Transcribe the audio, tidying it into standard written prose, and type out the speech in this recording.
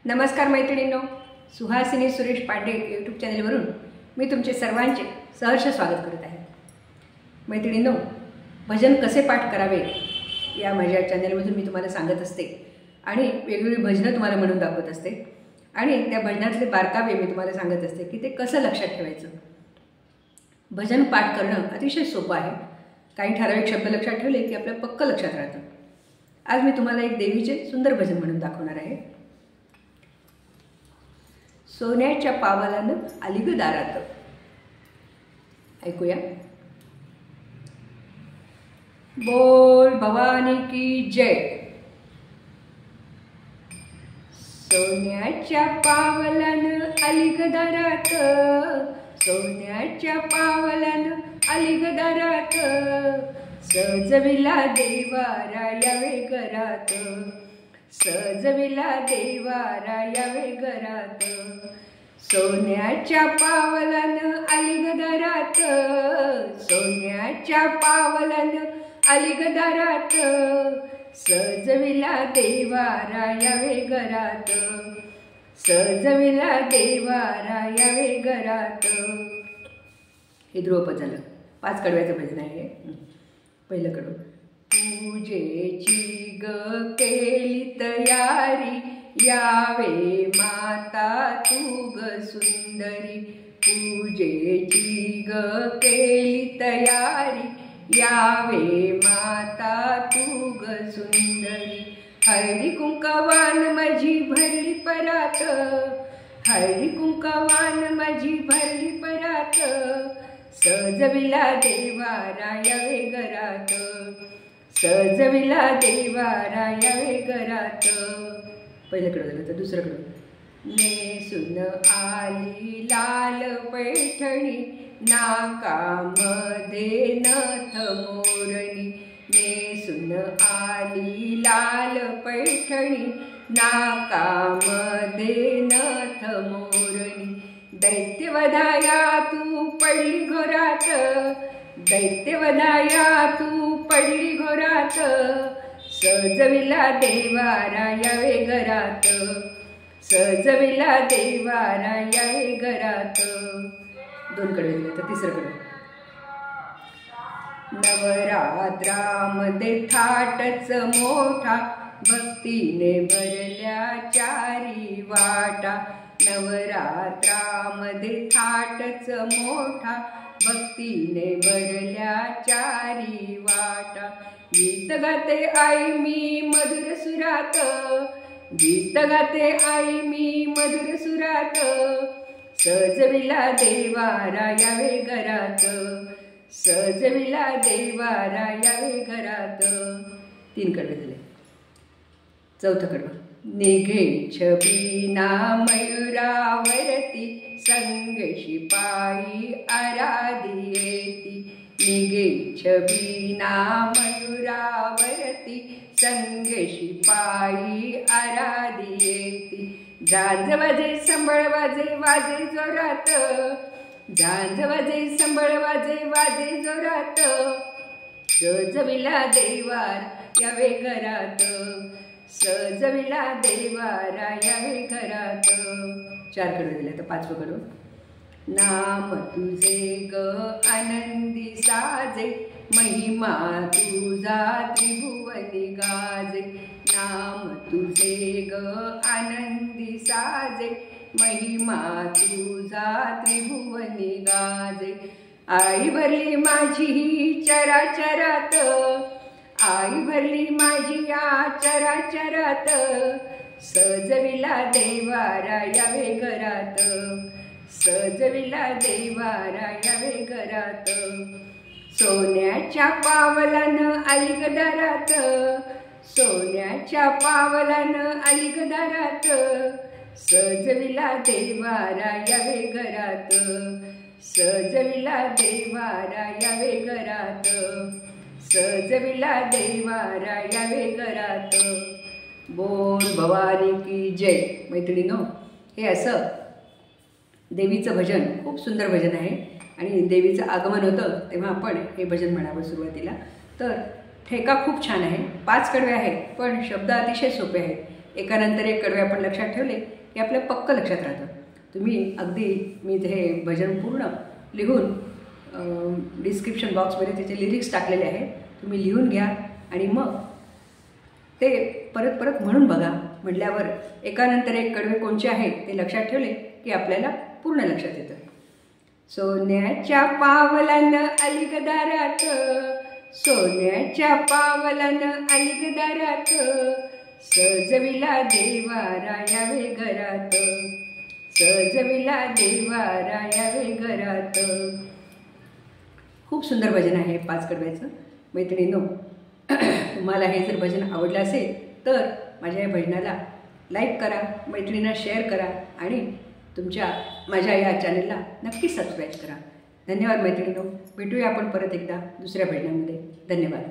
नमस्कार मैत्रिणींनो, सुहासिनी सुरेश पांडे यूट्यूब चॅनलवरून मी तुमचे सर्वांचे सहर्ष स्वागत करत आहे। मैत्रिणींनो, भजन कसे पाठ करावे या माझ्या चॅनलमधून मी तुम्हाला सांगत असते आणि वेगवेगळी भजनं तुम्हाला म्हणून दाखवत असते आणि त्या भजनातले बारकावे मी तुम्हाला सांगत असते की ते कसं लक्षात ठेवायचं। भजन पाठ करणं अतिशय सोपं आहे। काही ठराविक शब्द लक्षात ठेवले की आपल्या पक्क लक्षात राहतं। आज मी तुम्हाला एक देवीचे सुंदर भजन म्हणून दाखवणार आहे। सोन्याच्या पावलानं आली ग दारात। ऐकूया। बोल भवानी की जय। सोन्याच्या पावलानं आली ग दारात, सोन्याच्या पावलानं आली ग दारात, सजविला देवारा यावे घरात, सजविला देवारा यावे घरात, सोन्याच्या पावलानं आली ग दारात, सोन्याच्या पावलानं आली ग दारात, सजविला देवारा यावे घरात, सजविला देवारा यावे घरात। हे ध्रुवपद झालं। 5 कडव्याचं भजन आहे। पहिलं कडवं। पूजेची ग केली तयारी, यावे माता तू ग सुंदरी, पूजेची ग केली तयारी, यावे माता तू ग सुंदरी, हळदी कुंकवान माझी भरली परात, हळदी कुंकवान माझी भरली परात, सजविला देवारा यावे घरात, सजविला देवारा यावे घरात। पहिलं कडवं झालं। तर दुसरं कडवं। नेसून आली लाल पैठणी, नाकामध्ये नथ मोरणी, नेसून आली लाल पैठणी, नाकामध्ये नथ मोरणी, दैत्यवधाया तू पडली घोरात, दैत्यवधाया तू पडली घोरात, सजविला देवारा यावे घरात, सजविला देवारा यावे घरात। 2 कडवे दिले। तर तिसरं कडवं। नवरात्रामध्ये थाटच मोठा, भक्तीने भरल्या चारी वाटा, नवरात्रामध्ये थाटच मोठा, भक्तीने भरल्या चारी वाटा, गीत गाते आई मी मधुर सुरात, गीत गाते आई मी मधुर सुरात, सजविला देवारा यावे घरात, सजविला देवारा यावे घरात। 3 कडवे झाले। चौथं कडवं। निघे छबिना मयुरावरती, संग शिपाई आराधियेती, निघे छबिना मयुरावरती, संग शिपाई आराधियेती, झांज वाजे संबळ वाजे वाजे जोरात, झांज वाजे संबळ वाजे वाजे जोरात, सजविला देवार यावे घरात, सजविला देवारा यावे घरात। 4 कडवे दिले। तर 5वं कडवं। नाम तुझे ग आनंदी साजे, महिमा तुझा त्रिभुवनी गाजे, नाम तुझे ग आनंदी साजे, महिमा तुझा त्रिभुवनी गाजे, आई भरली माझी ही चराचरात, आई भरली माझी या चराचरात, सजविला देवारा यावे घरात, सजविला देवारा यावे घरात, सोन्याच्या पावलानं आली ग दारात, सोन्याच्या पावलानं आली ग दारात, सजविला देवारा यावे घरात, सजविला देवारा यावे घरात, सजविला देवारा यावे घरात। बोल भवानी की जय। मैत्रिणींनो, हे असं देवीचं भजन खूप सुंदर भजन आहे आणि देवीचं आगमन होतं तेव्हा आपण हे भजन म्हणावं सुरुवातीला। तर ठेका खूप छान आहे। 5 कडवे आहेत पण शब्द अतिशय सोपे आहेत। एकानंतर एक कडवे आपण लक्षात ठेवले की आपल्या पक्क लक्षात राहतं. तुम्ही अगदी मी हे भजन पूर्ण लिहून डिस्क्रिप्शन बॉक्समध्ये त्याचे लिरिक्स टाकलेले आहेत. तुम्ही लिहून घ्या आणि मग ते परत परत म्हणून बघा. म्हटल्यावर एकानंतर एक कडवे कोणचे आहेत ते लक्षात ठेवले की आपल्याला पूर्ण लक्षात येतं. सोन्याच्या पावलानं अलिगदारात, सोन्याच्या पावलानं अलिगदारात, सजविला देवारा यावे घरात, सजविला देवारा यावे घरात. खूप सुंदर भजन आहे 5 कडव्याचं. मैत्रिणींनो, तुम्हाला हे जर भजन आवडलं असेल तर माझ्या या भजनाला लाईक करा, मैत्रिणींना शेअर करा आणि माझ्या या चॅनलला नक्की सबस्क्राईब करा. धन्यवाद मैत्रिणींनो. भेटूया आपण परत एकदा दुसऱ्या भजनामध्ये. धन्यवाद.